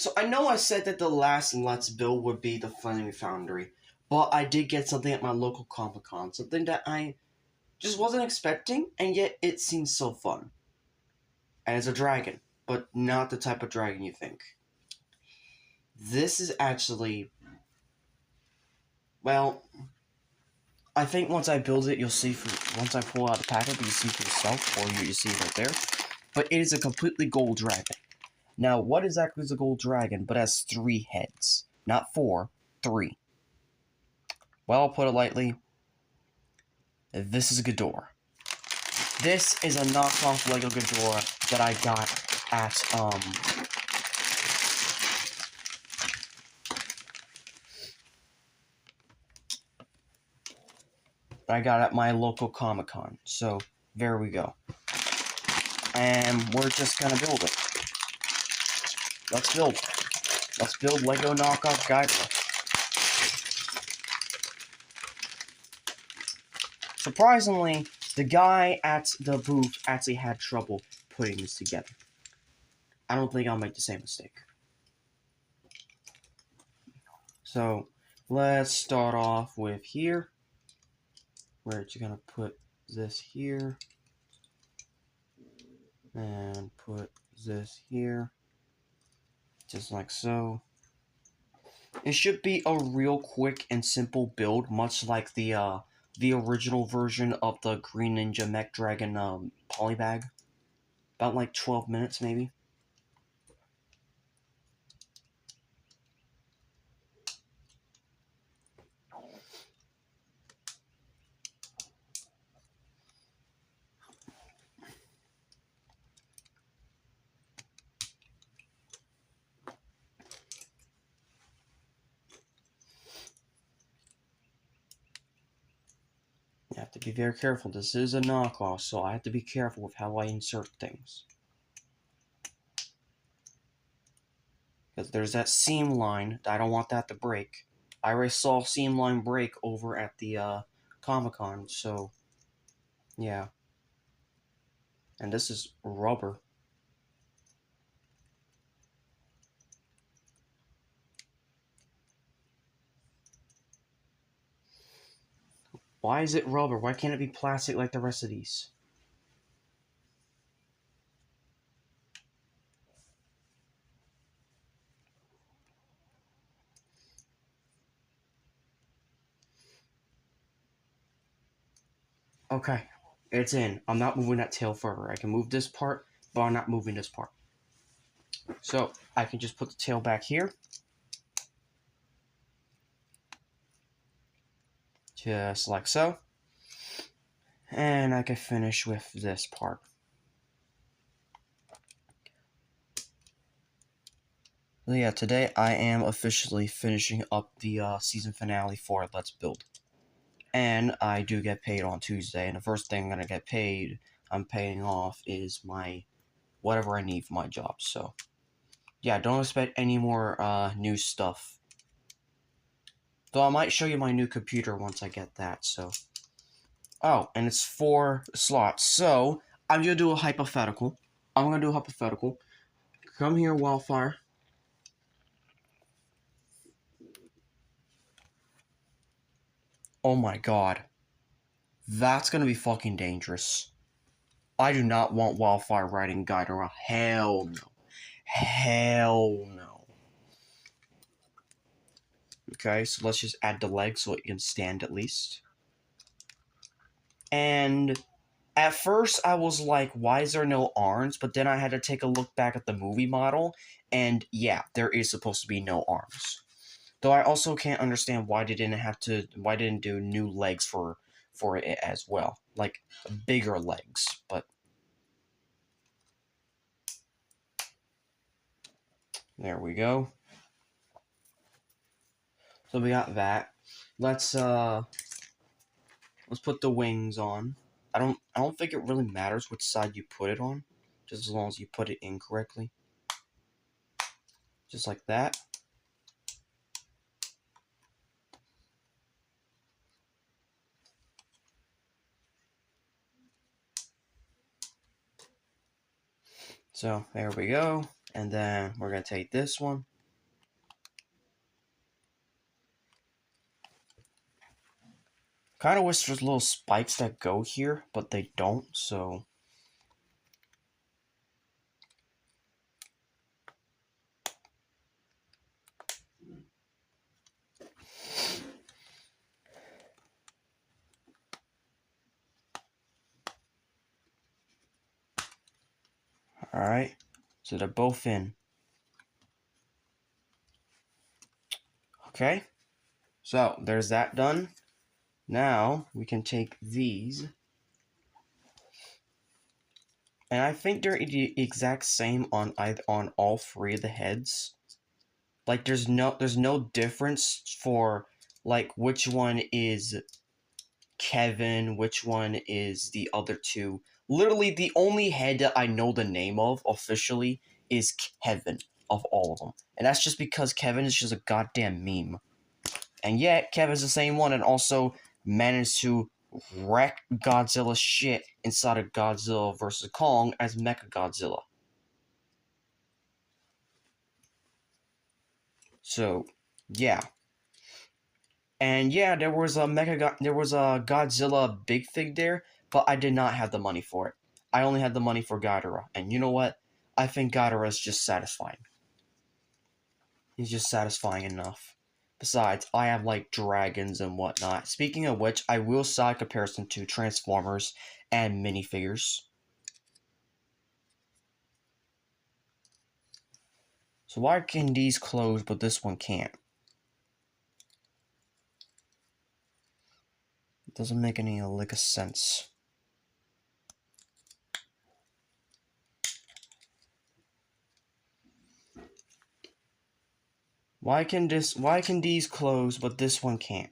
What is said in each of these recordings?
So I know I said that the last Let's Build would be the Foundry, but I did get something at my local Comic-Con, something that I just wasn't expecting, and yet it seems so fun. And it's a dragon, but not the type of dragon you think. This is actually, well, I think once I build it, you'll see, once I pull out the packet, you'll see for yourself, or you see it right there. But it is a completely gold dragon. Now, what exactly is a gold dragon, but has 3 heads? Not 4, 3. Well, I'll put it lightly, this is Ghidorah. This is a knockoff Lego Ghidorah that I got at, my local Comic-Con. So, there we go. And we're just gonna build it. Let's build. Let's build Lego knockoff Ghidorah. Surprisingly, the guy at the booth actually had trouble putting this together. I don't think I'll make the same mistake. So, let's start off with here. We're just gonna put this here. And put this here. Just like so. It should be a real quick and simple build, much like the original version of the Green Ninja Mech Dragon polybag. About like 12 minutes maybe. You have to be very careful. This is a knockoff, so I have to be careful with how I insert things. Because there's that seam line. I don't want that to break. I already saw seam line break over at the Comic-Con, so yeah. And this is rubber. Why is it rubber? Why can't it be plastic like the rest of these? Okay, it's in. I'm not moving that tail further. I can move this part, but I'm not moving this part. So, I can just put the tail back here. Just like so. And I can finish with this part. So yeah, today I am officially finishing up the season finale for Let's Build. And I do get paid on Tuesday, and the first thing I'm paying off is my whatever I need for my job. So yeah, don't expect any more new stuff. Though I might show you my new computer once I get that, so. Oh, and it's 4 slots. So I'm gonna do a hypothetical. Come here, Wildfire. Oh my god. That's gonna be fucking dangerous. I do not want Wildfire riding Ghidorah. Hell no. Hell no. Okay, so let's just add the legs so it can stand at least. And at first I was like, why is there no arms? But then I had to take a look back at the movie model, and yeah, there is supposed to be no arms. Though I also can't understand why they didn't do new legs for it as well. Like, bigger legs, but there we go. So we got that. Let's put the wings on. I don't think it really matters which side you put it on, just as long as you put it in correctly. Just like that. So there we go. And then we're gonna take this one. Kind of wish there's little spikes that go here, but they don't, so... Alright, so they're both in. Okay, so there's that done. Now we can take these, and I think they're the exact same on all three of the heads. Like there's no difference for like which one is Kevin, which one is the other two. Literally, the only head that I know the name of officially is Kevin of all of them, and that's just because Kevin is just a goddamn meme. And yet, Kevin's the same one and also managed to wreck Godzilla's shit inside of Godzilla vs. Kong as Mechagodzilla. So, yeah. And yeah, there was a Godzilla big fig there, but I did not have the money for it. I only had the money for Ghidorah. And you know what? I think Ghidorah is just satisfying. He's just satisfying enough. Besides, I have like dragons and whatnot. Speaking of which, I will side comparison to Transformers and minifigures. So why can these close but this one can't? It doesn't make any lick of sense. Why can these close but this one can't?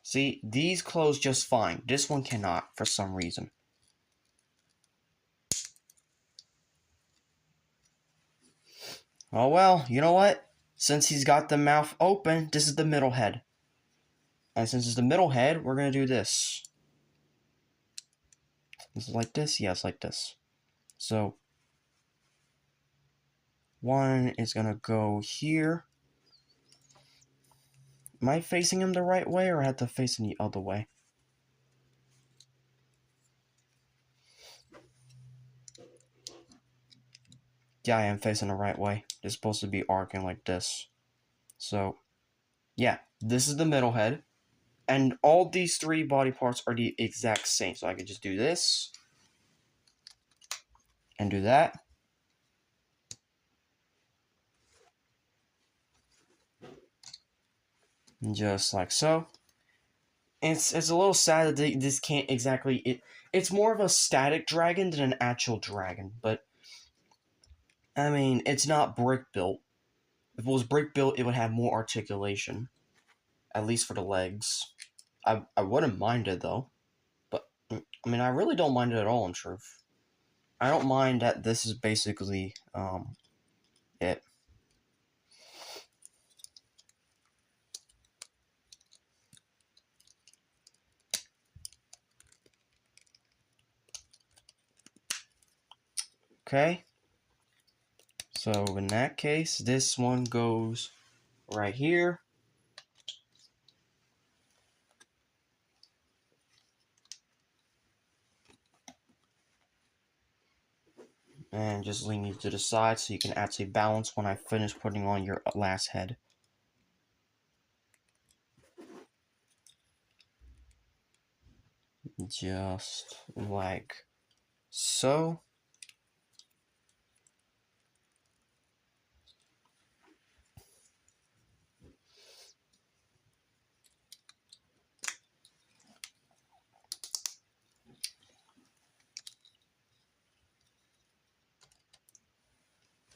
See, these close just fine. This one cannot for some reason. Oh well, you know what? Since he's got the mouth open, this is the middle head. And since it's the middle head, we're gonna do this. Is it like this? Yeah, it's like this. So, one is gonna go here. Am I facing him the right way, or I have to face him the other way? Yeah, I am facing the right way. It's supposed to be arcing like this. So, yeah, this is the middle head. And all these three body parts are the exact same. So I could just do this. And do that. And just like so. It's a little sad that this can't exactly... It's more of a static dragon than an actual dragon. But, I mean, it's not brick built. If it was brick built, it would have more articulation. At least for the legs. I wouldn't mind it, though. But, I mean, I really don't mind it at all, in truth. I don't mind that this is basically, it. Okay? So, in that case, this one goes right here. And just lean you to the side so you can actually balance when I finish putting on your last head. Just like so.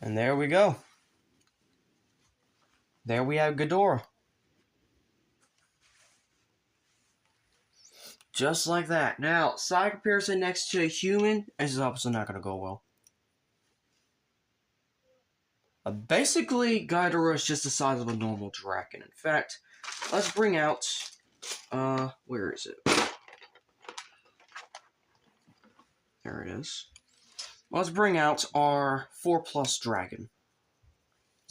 And there we go. There we have Ghidorah. Just like that. Now, side comparison next to a human is obviously not going to go well. Basically, Ghidorah is just the size of a normal dragon. In fact, let's bring out... where is it? There it is. Let's bring out our 4+ dragon.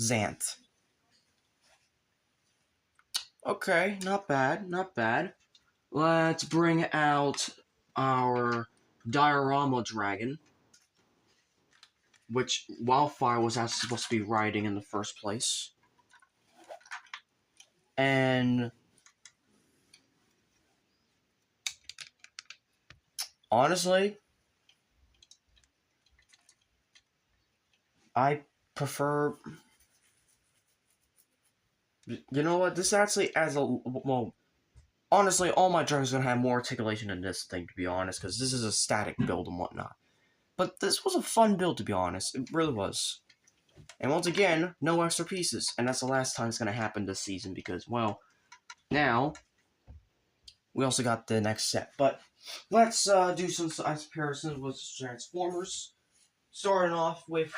Xanth. Okay, not bad, not bad. Let's bring out our diorama dragon, which Wildfire was actually supposed to be riding in the first place. And honestly, I prefer. You know what? This actually adds a well. Honestly, all my dragons are gonna have more articulation than this thing, to be honest, because this is a static build and whatnot. But this was a fun build, to be honest. It really was. And once again, no extra pieces, and that's the last time it's gonna happen this season because, well, now we also got the next set. But let's do some size comparisons with Transformers. Starting off with,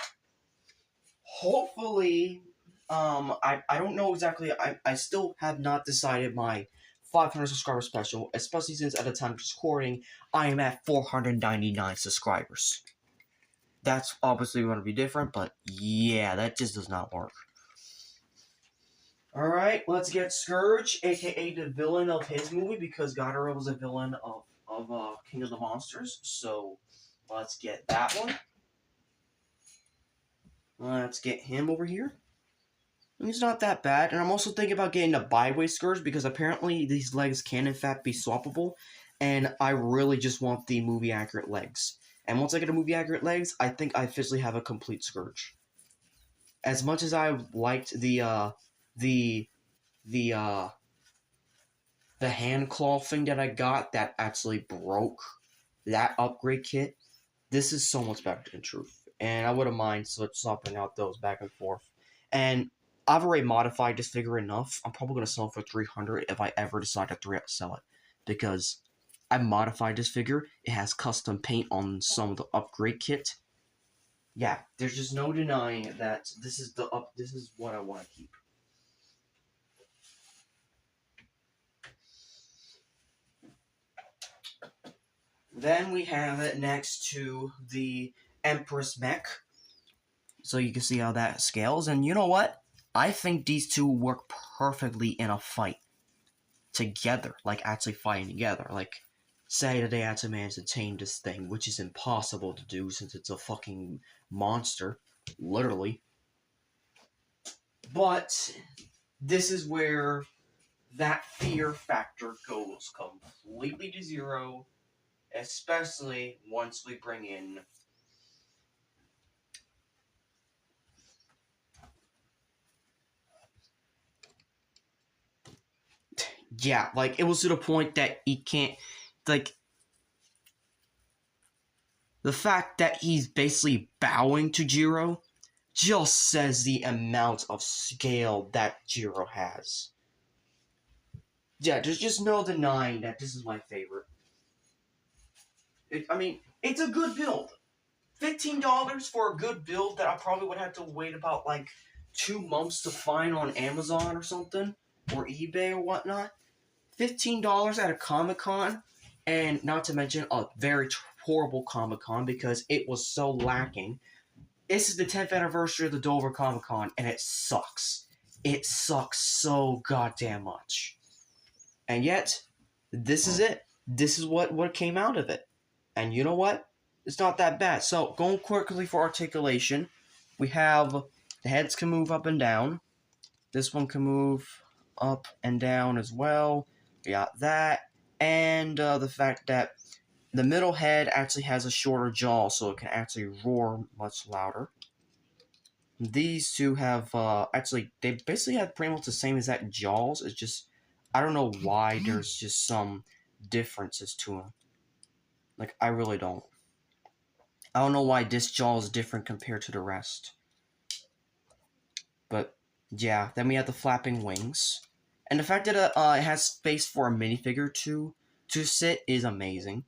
hopefully, I don't know exactly. I still have not decided my 500 subscriber special, especially since at the time of recording, I am at 499 subscribers. That's obviously going to be different, but yeah, that just does not work. Alright, let's get Scourge, aka the villain of his movie, because Ghidorah was a villain of King of the Monsters, so let's get that one. Let's get him over here. He's not that bad, and I'm also thinking about getting a byway Scourge, because apparently these legs can in fact be swappable, and I really just want the movie-accurate legs. And once I get the movie-accurate legs, I think I officially have a complete Scourge. As much as I liked the hand claw thing that I got that actually broke that upgrade kit, this is so much better in truth. And I wouldn't mind swapping out those back and forth. And I've already modified this figure enough. I'm probably going to sell it for 300 if I ever decide to sell it. Because I modified this figure. It has custom paint on some of the upgrade kit. Yeah, there's just no denying that this is what I want to keep. Then we have it next to the Empress mech. So you can see how that scales. And you know what? I think these two work perfectly in a fight. Together. Like, actually fighting together. Like, say that they actually managed to tame this thing, which is impossible to do since it's a fucking monster. Literally. But this is where that fear factor goes completely to zero. Especially once we bring in yeah, like, it was to the point that he can't, like, the fact that he's basically bowing to Jiro just says the amount of scale that Jiro has. Yeah, there's just no denying that this is my favorite. I mean, it's a good build. $15 for a good build that I probably would have to wait about, like, 2 months to find on Amazon or something, or eBay or whatnot. $15 at a Comic-Con, and not to mention a very horrible Comic-Con because it was so lacking. This is the 10th anniversary of the Dover Comic-Con, and it sucks. It sucks so goddamn much. And yet, this is it. This is what came out of it. And you know what? It's not that bad. So, going quickly for articulation, we have the heads can move up and down. This one can move up and down as well. We got that. And the fact that the middle head actually has a shorter jaw, so it can actually roar much louder. These two have, actually, they basically have pretty much the same exact jaws. It's just, I don't know why there's just some differences to them. Like, I really don't. I don't know why this jaw is different compared to the rest. But, yeah, then we have the flapping wings. And the fact that it has space for a minifigure to sit is amazing.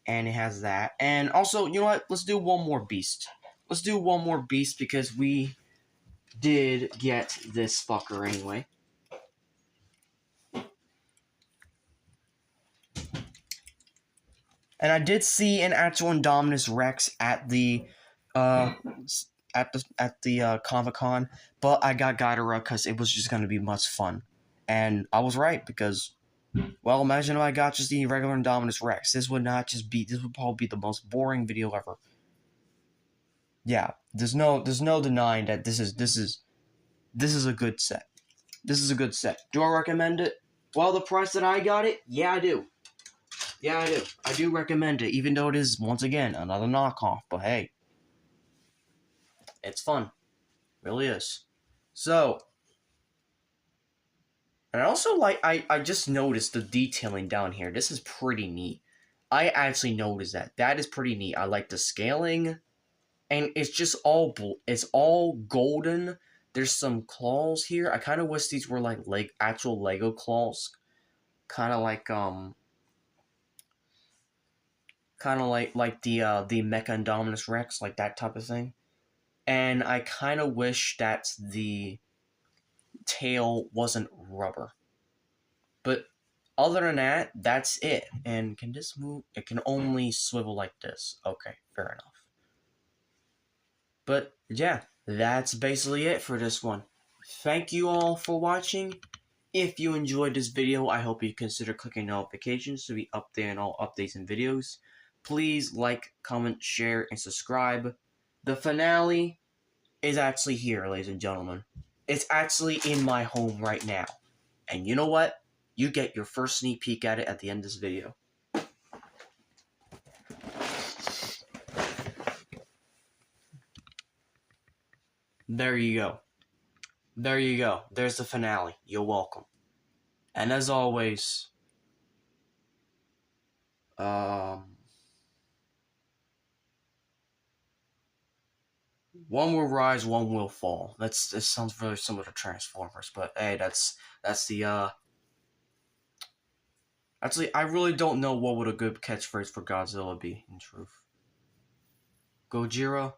And it has that. And also, you know what? Let's do one more beast. Let's do one more beast because we did get this fucker anyway. And I did see an actual Indominus Rex at the Comic-Con, but I got Ghidorah because it was just going to be much fun. And I was right because, well, imagine if I got just the regular Indominus Rex. This would probably be the most boring video ever. Yeah, there's no denying that this is a good set. This is a good set. Do I recommend it? Well, the price that I got it, yeah, I do. Yeah, I do. I do recommend it, even though it is, once again, another knockoff. But hey, it's fun. It really is. So, and I also I just noticed the detailing down here. This is pretty neat. I actually noticed that. That is pretty neat. I like the scaling. And it's just it's all golden. There's some claws here. I kind of wish these were like actual Lego claws. Kind of like the Mecha Indominus Rex, like that type of thing. And I kind of wish that the tail wasn't rubber. But other than that, that's it. And can this move? It can only swivel like this. Okay, fair enough. But yeah, that's basically it for this one. Thank you all for watching. If you enjoyed this video, I hope you consider clicking notifications to be updated on all updates and videos. Please like, comment, share, and subscribe. The finale is actually here, ladies and gentlemen. It's actually in my home right now. And you know what? You get your first sneak peek at it at the end of this video. There you go. There you go. There's the finale. You're welcome. And as always, one will rise, one will fall. That sounds very similar to Transformers, but hey, that's the Actually, I really don't know what would a good catchphrase for Godzilla be, in truth. Gojira?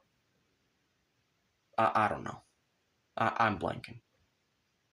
I don't know. I'm blanking.